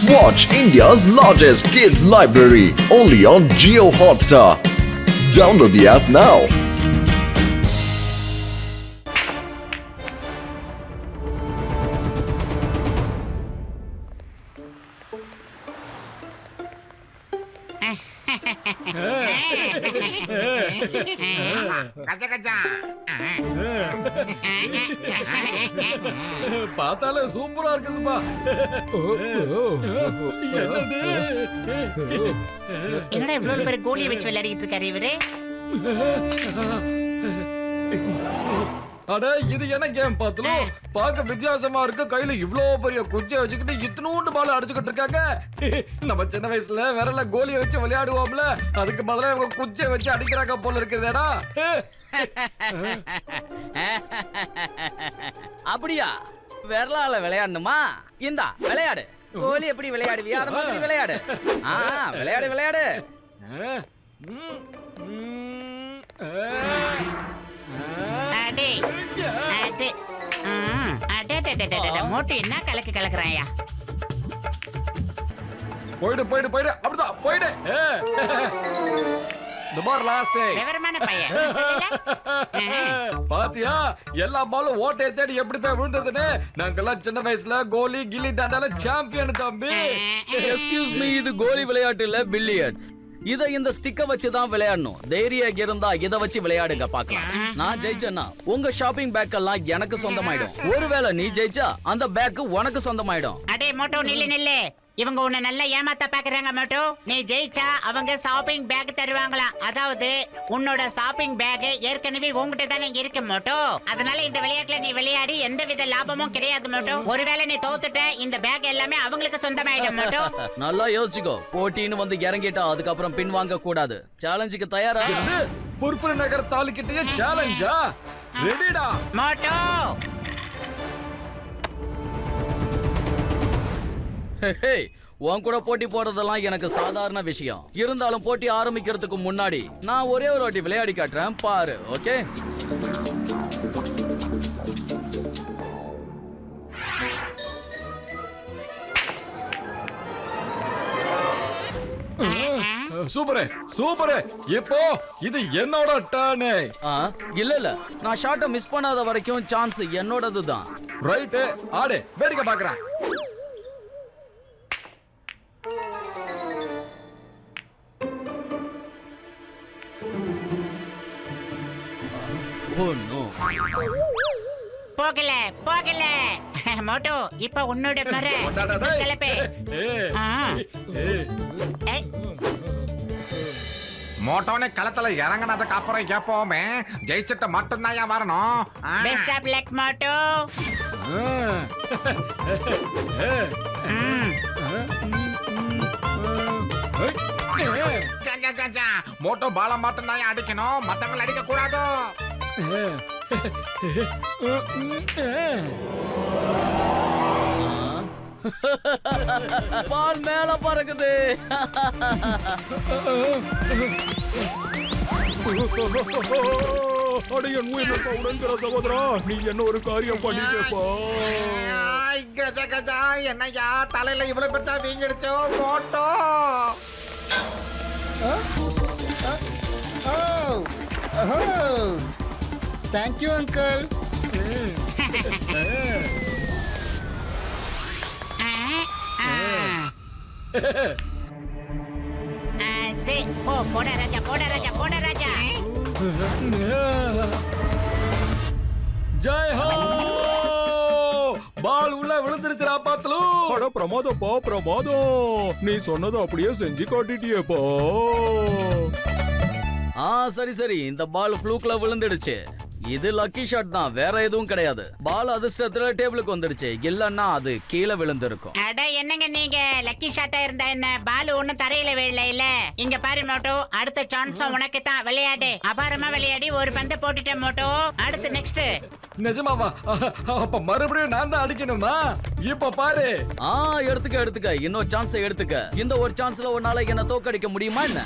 Watch India's largest kids library only on Jio Hotstar. Download the app now. Gaja Gaja பார்த்தாலே சூப்பரா இருக்குதுப்பா. என்னது? என்னடா இவ்வளவு பேர் கோலியை வச்சு விளையாடிட்டு இருக்காரு இவரு? அட இது என்ன கேம் பாத்தலும் பார்க்க வித்தியாசமா இருக்கு. கையில இவ்ளோ பெரிய குச்சியை வச்சுக்கிட்டு இத்தனூண்டு பால் அடிச்சுக்கிட்டு இருக்காங்க. நம்ம சின்ன வயசுல விரல கோலியை வச்சு விளையாடுவோம்ல, அதுக்கு பதிலா இவங்க குச்சியை வச்சு அடிக்கிறாங்க போல இருக்குதேடா. அப்படியா? விரலால விளையாடணுமா? இந்தா விளையாடு. கோலி எப்படி விளையாடுவியா அத மாதிரி விளையாடு. விளையாடு விளையாடு. மோட்டு என்ன கலக்கு கலக்குறாயா? போயிடு போயிடு போயிடு, அப்படிதான் போயிடு. விவரமான பையன். பாத்தியா எல்லா பாலும் ஓட்டையை தேடி எப்படி போய் விழுந்ததுன்னு. நாங்கெல்லாம் சின்ன வயசுல கோலி கில்லி தாண்டால சாம்பியன் தம்பி. எக்ஸ்கியூஸ் மீ, இது கோலி விளையாட்டு இல்ல, பில்லியர்ட்ஸ். இத இந்த ஸ்டிக்க வச்சு தான் விளையாடணும். தைரியம் இருந்தா இத வச்சு விளையாடுங்க பாக்கலாம். நான் ஜெயிச்சேன்னா உங்க ஷாப்பிங் பேக் எல்லாம் எனக்கு சொந்தமாயிடும். ஒருவேளை நீ ஜெயிச்சா அந்த பேக் உனக்கு சொந்தமாயிடும். அடே மோட்டோ நில்லு நில்லு. இவங்க உன்னை நல்லா ஏமாத்த பாக்குறாங்க மோட்டோ. நீ ஜெயிச்சா அவங்க ஷாப்பிங் பேக் தருவாங்களாம். அதாவது உன்னோட ஷாப்பிங் பேக் ஏற்கனவே உங்ககிட்ட தானே இருக்கு மோட்டோ. அதனால இந்த விளையாட்டுல நீ விளையாடி எந்த வித லாபமும் கிடையாது மோட்டோ. ஒருவேளை நீ தோத்துட்ட இந்த பேக் எல்லாமே அவங்களுக்கு சொந்தமாயிடும் மோட்டோ. நல்லா யோசிச்சுக்கோ. போட்டின்னு வந்து இறங்கிட்டா அதுக்கப்புறம் பின் வாங்க கூடாது. சேலஞ்சுக்கு தயாரா? புர்புர் நகர் தாலுக்கிட்டே சேலஞ்சா? ரெடிடா மோட்டோ. உன் கூட போட்டி போடுறதெல்லாம் எனக்கு சாதாரண விஷயம். இருந்தாலும் போட்டி ஆரம்பிக்கிறதுக்கு முன்னாடி நான் ஒரே ஒரு வாட்டி விளையாடி காட்டுறேன், பாரு. ஓகே? Super super. இப்போ இது என்னோட டர்ன். இல்ல இல்ல, நான் ஷாட்டை மிஸ் பண்ணாத வரைக்கும் சான்ஸ் என்னோடது தான். ரைட், ஆடு. வேடிக்கை பாக்குறேன். போகல போகல மோட்டோ. இப்ப உன்னோட மர கலப்பே. மோட்டோனே களத்துல இறங்கினதுக்கு அப்புறம் எப்பவுமே ஜெயிச்சிட்டு மட்டும்தான் ஏன் வரணும். Best of luck motto. Motto பாலம் மட்டும்தான் ஏன் அடிக்கணும், மத்தவங்களை அடிக்க கூடாது. பால் மேல பறக்குது. சகோதரா, நீ என்ன ஒரு காரியம் பண்ணிட்டேப்பா. என்னையா தலையில இவ்வளவு பெருசா வீங்கிடுச்சோ மோட்டோ. Thank you uncle. போட ராஜா போட ராஜா போட ராஜா. ஜெய் ஹோ. பால் உள்ள விழுந்துருச்சுடா பாத்தலும். அட பிரமாதப்பா பிரமாதம். நீ சொன்னதை அப்படியே செஞ்சு காட்டிட்டியேப்பா. சரி சரி, இந்த பால் ஃப்ளூக்ல விழுந்துடுச்சு. இது லக்கி ஷாட் தான், வேற எதுவும் கிடையாது. பால் அதிர்ஷ்டத்துல டேபிளுக்கு வந்துடுச்சு, இல்லன்னா அது கீழே விழுந்திருக்கும். அட என்னங்க நீங்க, லக்கி ஷாட்டா இருந்தா என்ன, பால் ஒண்ணும் தரையில விழல இல்ல. இங்க பாரு மோட்டோ, அடுத்த சான்ஸும் உனக்கு தான். விளையாடு. அபாரமா விளையாடி ஒரு பந்தை போட்டுட்ட மோட்டோ. அடுத்து நெக்ஸ்ட். நிஜமாவா? அப்ப மறுபடியும் நான் தான் அடிக்கணுமா? இப்ப பாரு. எடுத்துக்க எடுத்துக்க, இன்னொரு சான்ஸ் எடுத்துக்க. இந்த ஒரு சான்ஸ்ல ஒரு நாளைக்கு என்ன தோக்கடிக்க முடியுமா என்ன?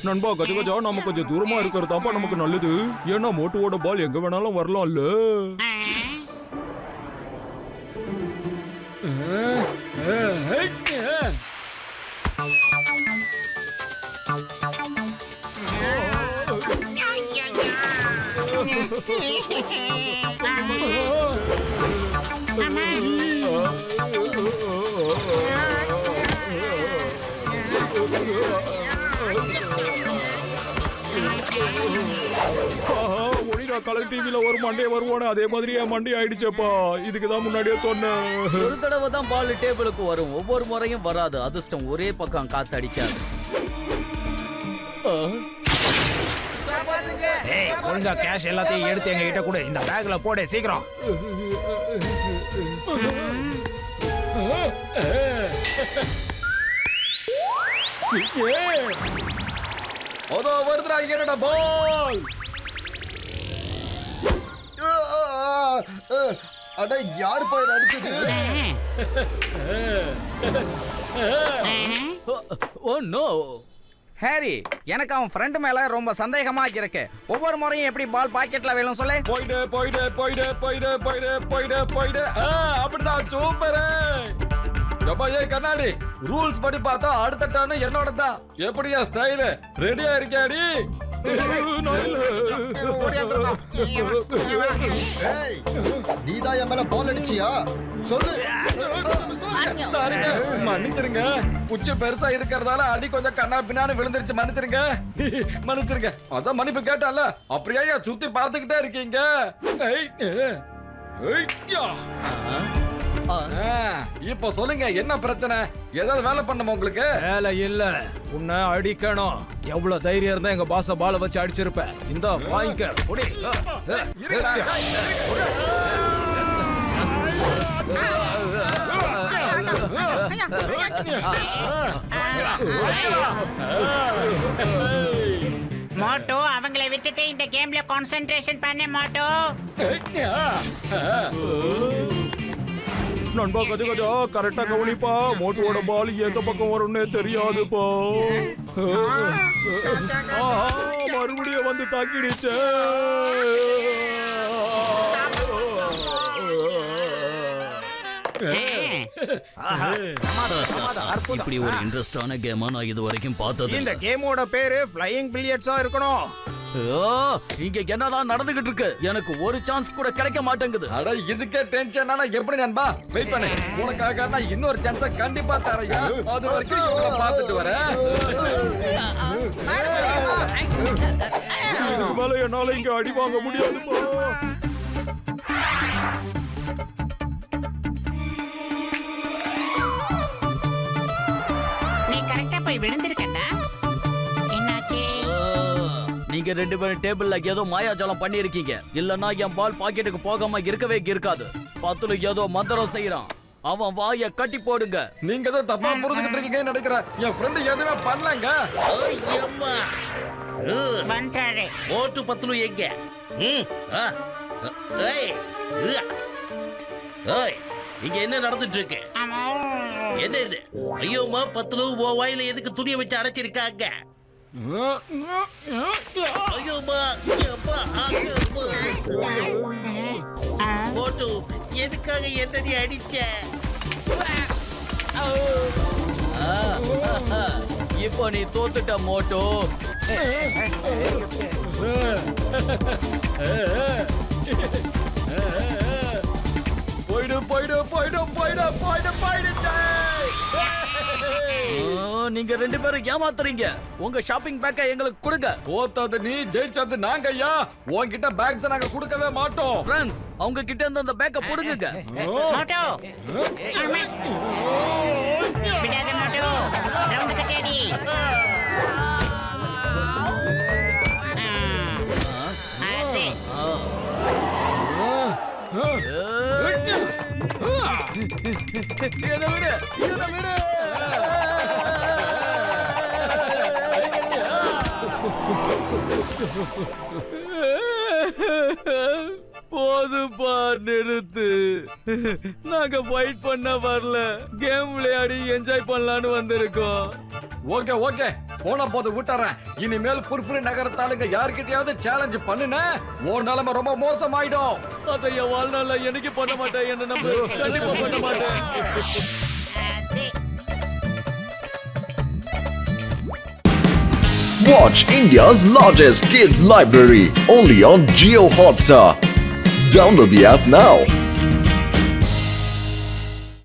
நண்பா கஜகஜா நம்ம கொஞ்சம் தூரமா இருக்கிறதாப்பா நமக்கு நல்லது. ஏன்னா மோட்டுவோட பால் எங்க வேணாலும் வரலாம்ல. ஒனிடா கலர் டிவில ஒரு மண்டே வருவானே அதே மாதிரி என் மண்டே ஆயிடுச்சப்பா. இதுக்குதான் முன்னாடியே சொன்னேன். ஒரு தடவை தான் பால் டேபிளுக்கு வரும், ஒவ்வொரு முறையும் வராது. அதிர்ஷ்டம் ஒரே பக்கம் காத்து அடிக்காது. ஒழுங்கா கேஷ் எல்லாத்தையும் எடுத்து எங்க கிட்ட கூட இந்த பேக்ல போடு சீக்கிரம். அதோ வருதுடா என்னடா பால். அட யாரு போய் அடிச்சது? ஓ நோ ஹாரி, எனக்கு அவன் ஃப்ரெண்ட் மேல ரொம்ப சந்தேகமா இருக்கு. ஒவ்வொரு முறையும் எப்படி பால் பாக்கெட்ல வேணும் சொல்லு. போயிடு போயிடு போயிடு போயிடு போயிடு போயிடு போயிடு. அப்படிதான் சூப்பர். எப்பா ஏ கண்ணாடி, ரூல்ஸ் படி பார்த்தா அடுத்த டர்ன் என்னோட தான். எப்படியா ஸ்டைல்? ரெடியா இருக்கியாடி? நீதான் என் மேல பால் அடிச்சியா? சொல்லு. சாரிங்க, மன்னிச்சிருங்க. உச்சி பெருசா இருக்கிறதால அடி கொஞ்சம் கண்ணா பின்னான்னு விழுந்துருச்சு. மன்னிச்சிருங்க மன்னிச்சிருங்க. அதான் மன்னிப்பு கேட்டால அப்படியே சுத்தி பார்த்துக்கிட்டே இருக்கீங்க. இப்ப சொல்லுங்க என்ன பிரச்சனை? ஏதாவது வேலை பண்ணுமா உங்களுக்கு? வேலை இல்ல, உன்னை அடிக்கணும். எவ்வளவு தைரியம் இருந்தா எங்க பாச பால வச்சு அடிச்சிருப்ப. இந்த வாங்கிக்க. புடி. மோட்டோ அவங்களை விட்டுட்டு இந்த கேம்ல கான்சென்ட்ரேஷன் பண்ணு மோட்டோ. நண்பா கஜகஜா கரெக்டா கவனிப்பா. மோட்டுவோட பால் எந்த பக்கம் வரும்னே தெரியாதுப்பா. மறுபடியும் வந்து தாக்கிடுச்சு. இப்படி ஒரு இன்ட்ரெஸ்டான கேமா நான் இது வரைக்கும் பார்த்தது. இந்த கேமோட பேரு ஃப்ளையிங் பில்லியர்ட்ஸா இருக்கணும். இங்க என்னதான் நடந்துகிட்டு இருக்கு? எனக்கு ஒரு சான்ஸ் கூட கிடைக்க மாட்டேங்குது. அட இதுக்கே டென்ஷன் ஆனா எப்படி நண்பா? வெயிட் பண்ணு, உனக்காக நான் இன்னொரு சான்ஸ கண்டிப்பா தரையா. அது வரைக்கும் இவங்கள பார்த்துட்டு வரேன். இதுக்கு மேல என்னால இங்க அடி வாங்க முடியாதுப்பா. நீ கரெக்டா போய் விழுந்திருக்கடா. என்னாச்சு? நீங்க ரெண்டு பேரும் டேபிள்ல ஏதோ மாயாஜாலம் பண்ணி இருக்கீங்க. இல்லன்னா என் பால் பாக்கெட்டுக்கு போகாம இருக்கவே இருக்காது. பத்துல ஏதோ மந்திரம் செய்யறான். அவன் வாய கட்டி போடுங்க. நீங்க தான் தப்பா புரிஞ்சுக்கிட்டு இருக்கீங்கன்னு நினைக்கிறேன். என் ஃப்ரெண்ட் எதுவுமே பண்ணலங்க. வந்துட்டாரு. ஓட்டு பத்துலு எங்க? இங்க என்ன நடந்துட்டு இருக்கு? என்ன இது? ஐயோமா பத்துலு ஓ வாயில எதுக்கு துணியை வச்சு அடைச்சிருக்காங்க? ஐயோமா ஓட்டு எதுக்காக என்ன நீ அடிச்ச? இப்போ நீ தோத்துட்ட மோட்டோ. போயிடு போயிடு போயிடு போயிடு போயிடு போயிடு. நீங்க ரெண்டு பேரும் ஏமாத்துறீங்க. உங்க ஷாப்பிங் பேக்கை எங்களுக்கு கொடுங்க. தோத்தது நீ, ஜெயிச்சது நாங்க. ஐயா உன்கிட்ட பேக்ஸ் நாங்க கொடுக்கவே மாட்டோம். ஃப்ரெண்ட்ஸ், அவங்க கிட்ட இருந்து அந்த பேக்கை புடுங்குங்க. மோட்டோ விடாத மோட்டோ. ரவுண்ட் கட்டடி. இதை விடு, இதை விடு. போதும்பா நிறுத்து. நாங்க ஃபைட் பண்ண வரல, கேம் விளையாடி என்ஜாய் பண்ணலான்னு வந்திருக்கோம். ஓகே ஓகே, போன போது விட்டுறேன். இனிமேல் புர்புரி நகரத்தாளுங்க யார்கிட்டயாவது சேலஞ்ச் பண்ணுன உன் நிலைமை ரொம்ப மோசமாயிடும். அதை என் வாழ்நாள்ல என்னைக்கு பண்ண மாட்டேன். என்ன நம்ப, கண்டிப்பா பண்ண மாட்டேன். Watch India's largest kids library only on Geo Hotstar. Download the app now.